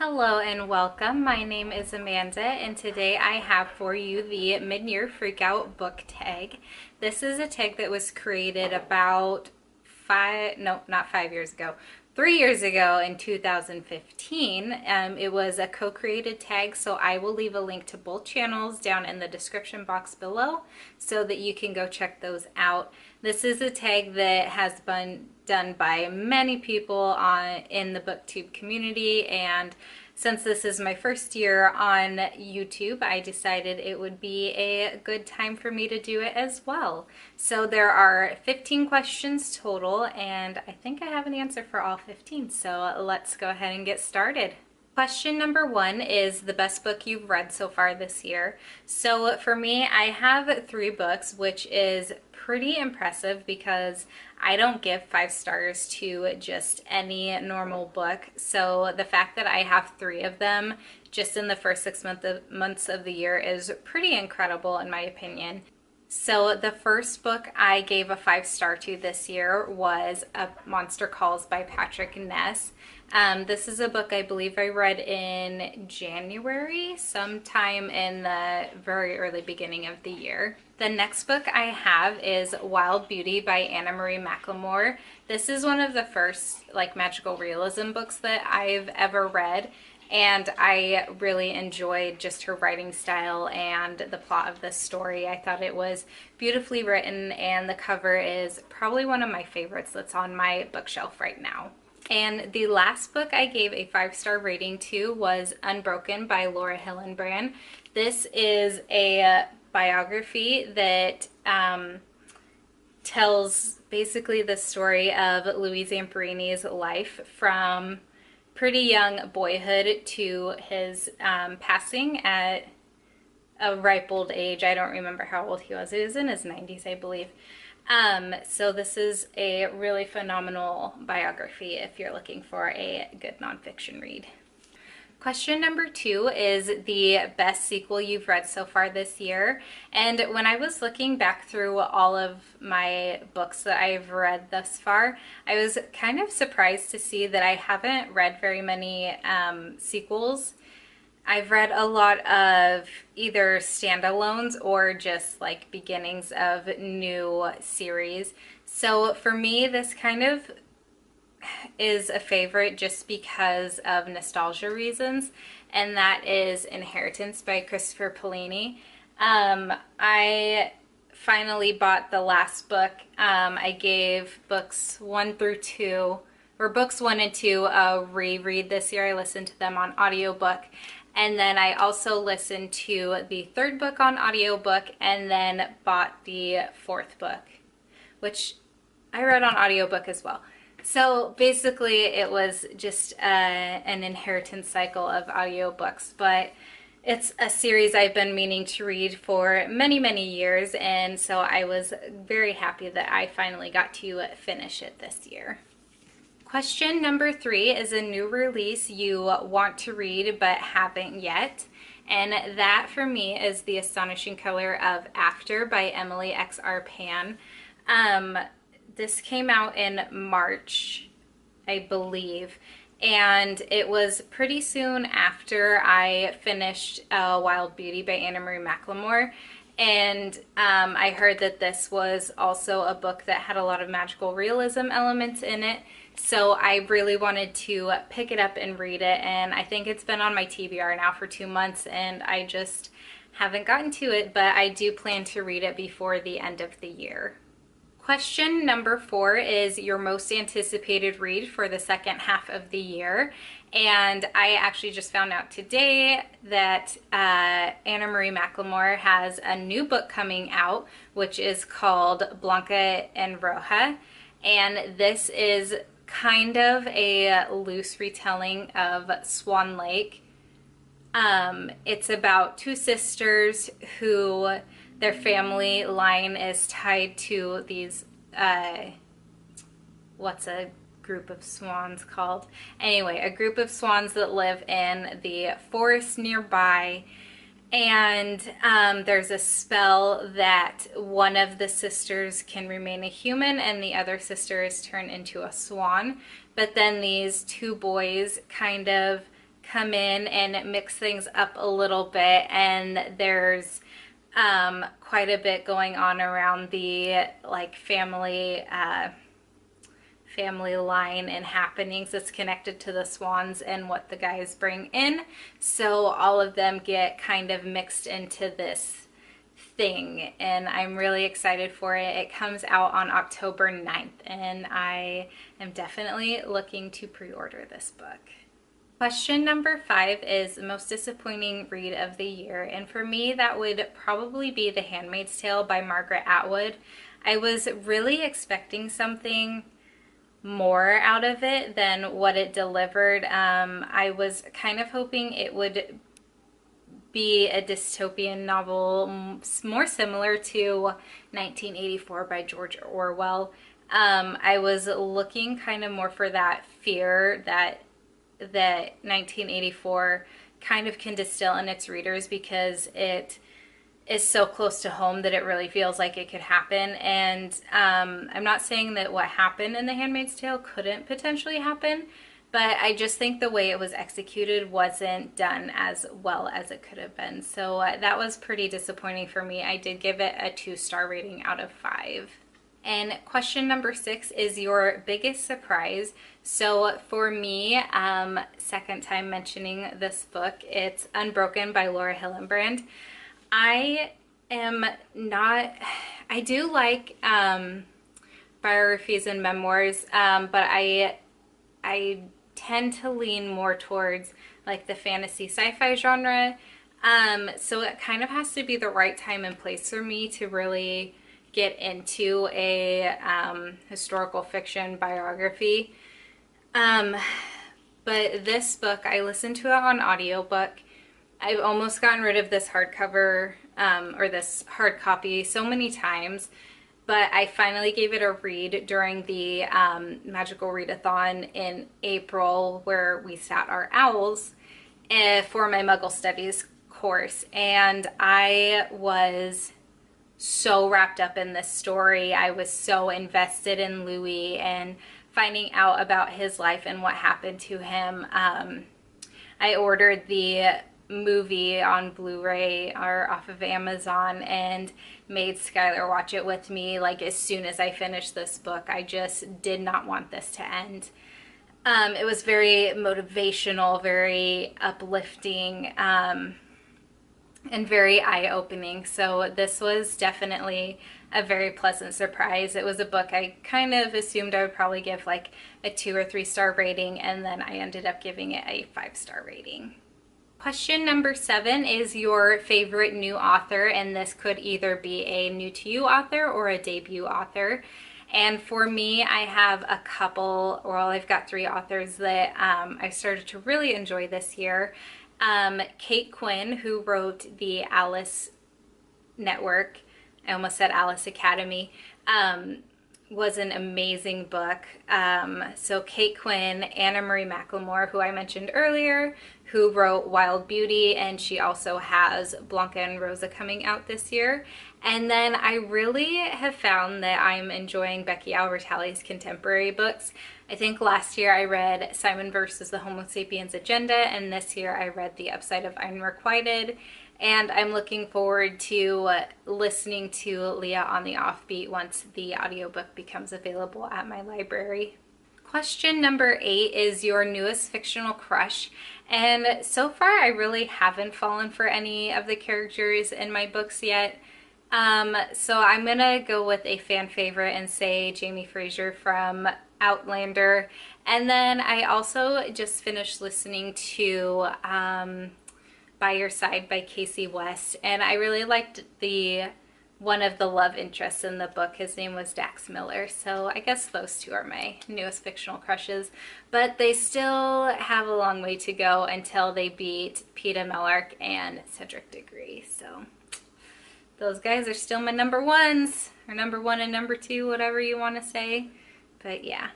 Hello and welcome. My name is Amanda, and today I have for you the Midyear Freakout book tag. This is a tag that was created about not 5 years ago, 3 years ago in 2015. It was a co-created tag, so I will leave a link to both channels down in the description box below so that you can go check those out. This is a tag that has been done by many people in the booktube community, and since this is my first year on YouTube, I decided it would be a good time for me to do it as well. So there are 15 questions total, and I think I have an answer for all 15, so let's go ahead and get started. Question number 1 is the best book you've read so far this year. So for me, I have 3 books, which is pretty impressive because I don't give 5 stars to just any normal book. So the fact that I have 3 of them just in the first 6 months of the year is pretty incredible in my opinion. So the first book I gave a 5-star to this year was A Monster Calls by Patrick Ness. This is a book I believe I read in January, sometime in the very early beginning of the year. The next book I have is Wild Beauty by Anna Marie McLemore. This is one of the first magical realism books that I've ever read, and I really enjoyed just her writing style and the plot of this story. I thought it was beautifully written, and the cover is probably one of my favorites that's on my bookshelf right now. And the last book I gave a 5-star rating to was Unbroken by Laura Hillenbrand. This is a biography that tells basically the story of Louis Zamperini's life from pretty young boyhood to his passing at a ripe old age. I don't remember how old he was. It was in his 90s, I believe. So this is a really phenomenal biography if you're looking for a good nonfiction read. Question number 2 is the best sequel you've read so far this year. And when I was looking back through all of my books that I've read thus far, I was kind of surprised to see that I haven't read very many sequels. I've read a lot of either standalones or just beginnings of new series. So for me, this kind of is a favorite just because of nostalgia reasons, and that is Inheritance by Christopher Paolini. I finally bought the last book. I gave books 1 and 2 a reread this year. I listened to them on audiobook. And then I also listened to the 3rd book on audiobook and then bought the 4th book, which I read on audiobook as well. So basically it was just an inheritance cycle of audiobooks, but it's a series I've been meaning to read for many, many years, and so I was very happy that I finally got to finish it this year. Question number 3 is a new release you want to read but haven't yet, and that for me is The Astonishing Color of After by Emily X.R. Pan. This came out in March, I believe, and it was pretty soon after I finished Wild Beauty by Anna Marie McLemore. And I heard that this was also a book that had a lot of magical realism elements in it. So I really wanted to pick it up and read it. And I think it's been on my TBR now for 2 months, and I just haven't gotten to it. But I do plan to read it before the end of the year. Question number 4 is your most anticipated read for the second half of the year. And I actually just found out today that Anna Marie McLemore has a new book coming out, which is called Blanca and Roja. And this is kind of a loose retelling of Swan Lake. It's about 2 sisters who their family line is tied to these, what's a group of swans called? Anyway, a group of swans that live in the forest nearby, and there's a spell that one of the sisters can remain a human and the other sister is turned into a swan. But then these 2 boys kind of come in and mix things up a little bit, and there's quite a bit going on around the like family line and happenings that's connected to the swans and what the guys bring in. So all of them get kind of mixed into this thing, and I'm really excited for it. It comes out on October 9th, and I am definitely looking to pre-order this book. Question number 5 is most disappointing read of the year, and for me that would probably be The Handmaid's Tale by Margaret Atwood. I was really expecting something more out of it than what it delivered. I was kind of hoping it would be a dystopian novel more similar to 1984 by George Orwell. I was looking kind of more for that fear that 1984 kind of can distill in its readers, because it is so close to home that it really feels like it could happen. And I'm not saying that what happened in The Handmaid's Tale couldn't potentially happen, but I just think the way it was executed wasn't done as well as it could have been. So that was pretty disappointing for me. I did give it a 2-star rating out of 5. And question number 6 is your biggest surprise. So for me, second time mentioning this book, it's Unbroken by Laura Hillenbrand. I do like biographies and memoirs, but I tend to lean more towards like the fantasy sci-fi genre. So it kind of has to be the right time and place for me to really get into a historical fiction biography. But this book, I listened to it on audiobook. I've almost gotten rid of this hardcover or this hard copy so many times, but I finally gave it a read during the Magical Readathon in April, where we sat our owls for my Muggle Studies course, and I was so wrapped up in this story. I was so invested in Louis and finding out about his life and what happened to him. I ordered the movie on Blu-ray or off of Amazon and made Skylar watch it with me like as soon as I finished this book. I just did not want this to end. It was very motivational, very uplifting, and very eye-opening. So this was definitely a very pleasant surprise. It was a book I kind of assumed I would probably give like a 2 or 3 star rating, and then I ended up giving it a 5-star rating. Question number 7 is your favorite new author, and this could either be a new to you author or a debut author. And for me, I have a couple, well, I've got 3 authors that I started to really enjoy this year. Kate Quinn, who wrote the Alice Network, I almost said Alice Academy, was an amazing book. So Kate Quinn, Anna Marie McLemore, who I mentioned earlier, who wrote Wild Beauty, and she also has Blanca and Rosa coming out this year. And then I really have found that I'm enjoying Becky Albertalli's contemporary books. I think last year I read Simon versus the Homo Sapiens Agenda, and this year I read The Upside of Unrequited. And I'm looking forward to listening to Leah on the Offbeat once the audiobook becomes available at my library. Question number 8 is your newest fictional crush. And so far I really haven't fallen for any of the characters in my books yet. So I'm gonna go with a fan favorite and say Jamie Fraser from Outlander. And then I also just finished listening to By Your Side by Casey West, and I really liked one of the love interests in the book. His name was Dax Miller, so I guess those 2 are my newest fictional crushes, but they still have a long way to go until they beat Peeta Mellark and Cedric Diggory. So those guys are still my number 1s, or number 1 and number 2, whatever you want to say. But yeah.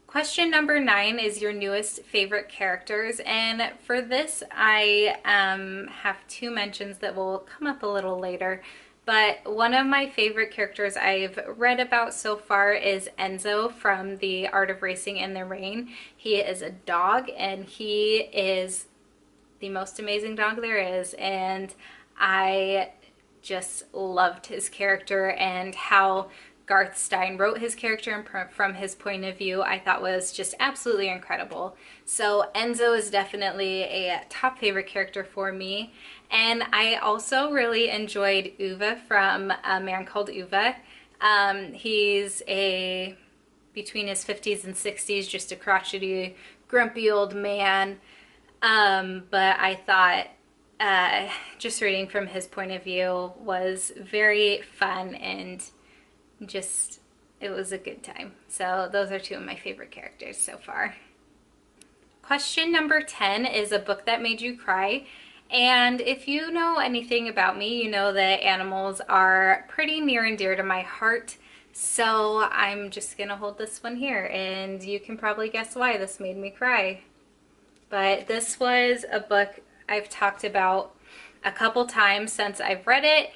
Question number 9 is your newest favorite characters, and for this I have 2 mentions that will come up a little later. But one of my favorite characters I've read about so far is Enzo from The Art of Racing in the Rain. He is a dog, and he is the most amazing dog there is, and I just loved his character, and how Garth Stein wrote his character and from his point of view, I thought was just absolutely incredible. So Enzo is definitely a top favorite character for me. And I also really enjoyed Uwe from A Man Called Uwe. He's between his 50s and 60s, just a crotchety, grumpy old man. But I thought just reading from his point of view was very fun, and just, it was a good time. So those are two of my favorite characters so far. Question number 10 is a book that made you cry. And if you know anything about me, you know that animals are pretty near and dear to my heart. So I'm just gonna hold this one here, and you can probably guess why this made me cry. But this was a book I've talked about a couple times since I've read it.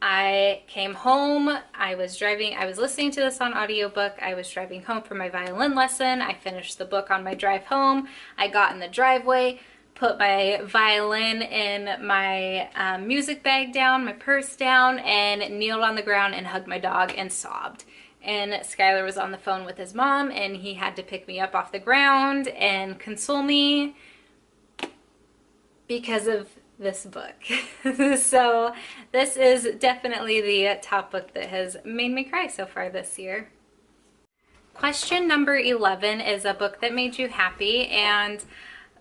I came home, I was listening to this on audiobook, I was driving home from my violin lesson, I finished the book on my drive home, I got in the driveway, put my violin in my music bag down, my purse down, and kneeled on the ground and hugged my dog and sobbed. And Skylar was on the phone with his mom, and he had to pick me up off the ground and console me because of this book. So this is definitely the top book that has made me cry so far this year. Question number 11 is a book that made you happy, and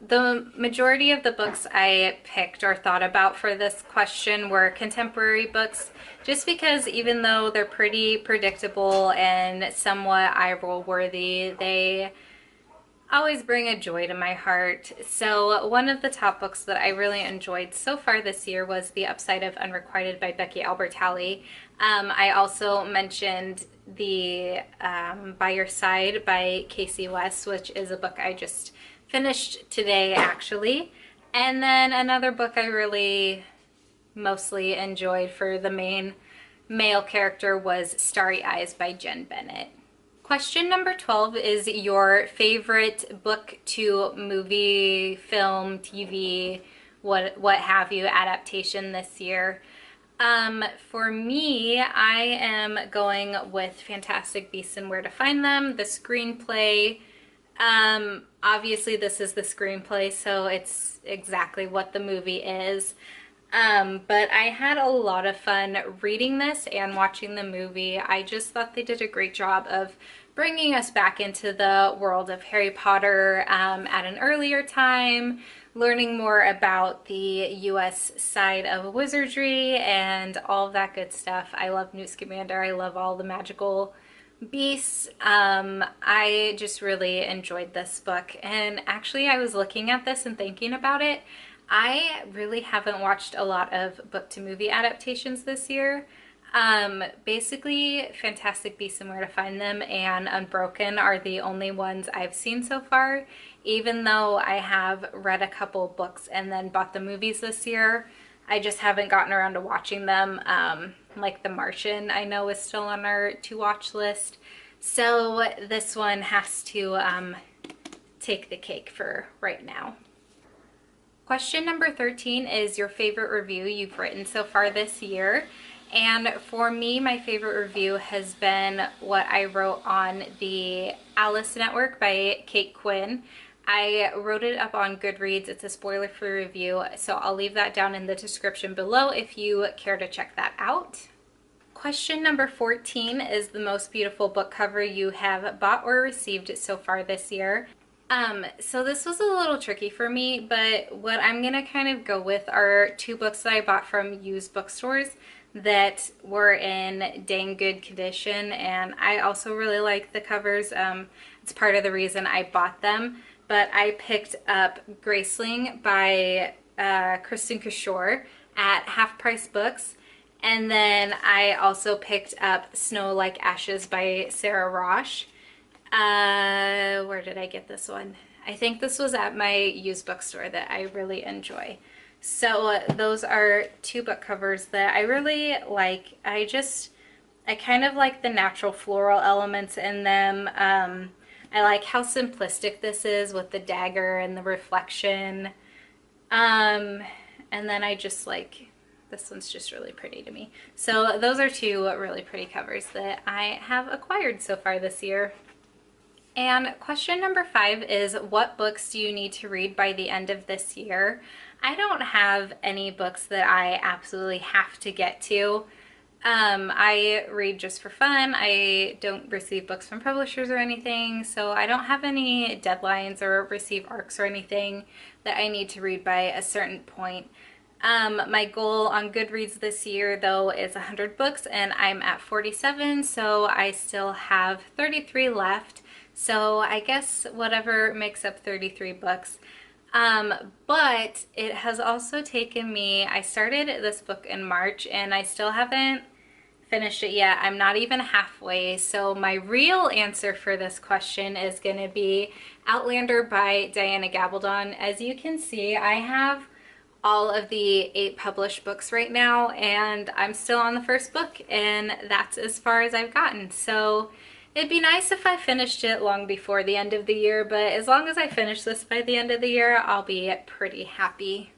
the majority of the books I picked or thought about for this question were contemporary books, just because even though they're pretty predictable and somewhat eye-roll worthy, they always bring a joy to my heart. So one of the top books that I really enjoyed so far this year was The Upside of Unrequited by Becky Albertalli. I also mentioned the By Your Side by Casey West, which is a book I just finished today actually. And then another book I really mostly enjoyed for the main male character was Starry Eyes by Jen Bennett. Question number 12 is your favorite book to movie, film, TV, what have you, adaptation this year. For me, I am going with Fantastic Beasts and Where to Find Them, the screenplay. Obviously this is the screenplay, so it's exactly what the movie is. But I had a lot of fun reading this and watching the movie. I just thought they did a great job of bringing us back into the world of Harry Potter at an earlier time, learning more about the US side of wizardry and all of that good stuff. I love Newt Scamander. I love all the magical beasts. I just really enjoyed this book. And actually, I was looking at this and thinking about it. I really haven't watched a lot of book to movie adaptations this year. Basically, Fantastic Beasts and Where to Find Them and Unbroken are the only ones I've seen so far, even though I have read a couple books and then bought the movies this year. I just haven't gotten around to watching them. Like The Martian, I know, is still on our to-watch list. So this one has to take the cake for right now. Question number 13 is your favorite review you've written so far this year. And for me, my favorite review has been what I wrote on the Alice Network by Kate Quinn. I wrote it up on Goodreads. It's a spoiler-free review, so I'll leave that down in the description below if you care to check that out. Question number 14 is the most beautiful book cover you have bought or received so far this year. So this was a little tricky for me, but what I'm gonna kind of go with are two books that I bought from used bookstores that were in dang good condition, and I also really like the covers. It's part of the reason I bought them. But I picked up Graceling by Kristen Kishore at Half Price Books, and then I also picked up Snow Like Ashes by Sarah Rosh. Where did I get this one? I think this was at my used bookstore that I really enjoy. So those are two book covers that I really like. I kind of like the natural floral elements in them. I like how simplistic this is with the dagger and the reflection. Um, and then I just like, this one's just really pretty to me. So those are two really pretty covers that I have acquired so far this year. And question number 5 is, what books do you need to read by the end of this year? I don't have any books that I absolutely have to get to. I read just for fun. I don't receive books from publishers or anything, so I don't have any deadlines or receive ARCs or anything that I need to read by a certain point. My goal on Goodreads this year, though, is 100 books, and I'm at 47, so I still have 33 left. So I guess whatever makes up 33 books. But it has also taken me, I started this book in March, and I still haven't finished it yet. I'm not even halfway. So my real answer for this question is going to be Outlander by Diana Gabaldon. As you can see, I have all of the 8 published books right now, and I'm still on the first book, and that's as far as I've gotten. So it'd be nice if I finished it long before the end of the year, but as long as I finish this by the end of the year, I'll be pretty happy.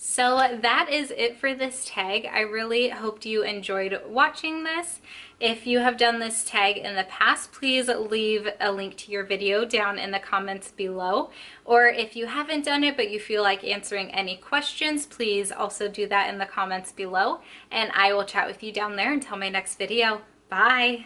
So that is it for this tag. I really hoped you enjoyed watching this. If you have done this tag in the past, please leave a link to your video down in the comments below. Or if you haven't done it but you feel like answering any questions, please also do that in the comments below. And I will chat with you down there until my next video. Bye!